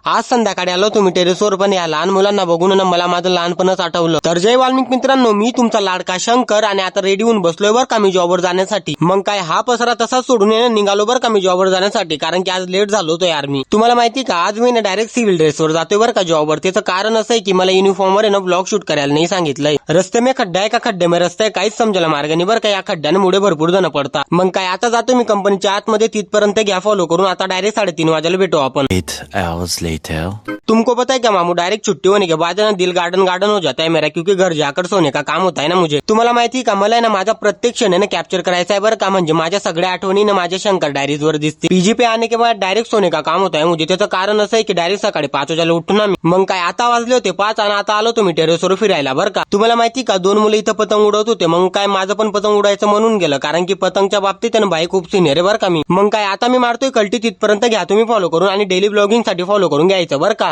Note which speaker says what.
Speaker 1: आज संध्याकाळी आलो तुम्ही टेरेसवर, पण या लहान मुलांना बघून ना मला माझं लहानपणच आठवलं. तर जय वाल्मिक मित्रांनो, मी तुमचा लाडका शंकर आणि आता रेडी होऊन बसलोय बरं का मी जॉबवर जाण्यासाठी. मग काय हा पसरा तसाच सोडून निघालो बरं का मी जॉबवर जाण्यासाठी, कारण की आज लेट झालो होतो यार मी. तुम्हाला माहिती का, आज मी ना डायरेक्ट सिव्हिल ड्रेसवर जातोय बरं का जॉबवर. त्याचं कारण असं आहे की मला युनिफॉर्मवर आहे ना ब्लॉग शूट करायला नाही सांगितलंय. रस्ते में खड्डा आहे का खड्डे में रस्ता आहे काहीच समजायला मार्ग नाही बरं का. या खड्ड्यामुळे भरपूर जण पडतात. मग काय आता जातो मी कंपनीच्या आतमध्ये, तिथपर्यंत घ्या फॉलो करून. आता डायरेक्ट 3:30 वाजायला भेटू आपण.
Speaker 2: 8 hours later.
Speaker 1: तुमको पता है क्या मामू, डायरेक्ट छुट्टी होने के बाद ना दिल गार्डन गार्डन हो जाता है मेरा, क्योंकि घर जाकर सोने का काम होता है ना मुझे. तुम्हाला माहिती का, मला ना माझा प्रत्येक क्षण आहे ना कॅप्चर करायचा आहे बरं का. म्हणजे माझ्या सगळ्या आठवणी ना माझ्या शंकर डायरीज वर दिसते. पीजी पे आने के बाद डायरेक्ट सोने का काम होता है मुझे. त्याचं कारण असं आहे की डायरेक्ट सकाळी 5 वाजायला उठतो ना मी. मग काय आता वाजले होते 5 आणि आता आलो तुम्ही टेरेसवर फिरायला बरं का. तुम्हाला माहिती का, 2 मुलं इथं पतंग उडवत होते. मग काय माझं पण पतंग उडायचं म्हणून गेलं, कारण की पतंगच्या बाबतीत ना बाई खूप सिनियर आहे बरं का मी. मग काय आता मी मारतोय कल्टी, तिथपर्यंत घ्या तुम्ही फॉलो करून आणि डेली ब्लॉगिंग साठी फॉलो करून घ्यायचं बरं का.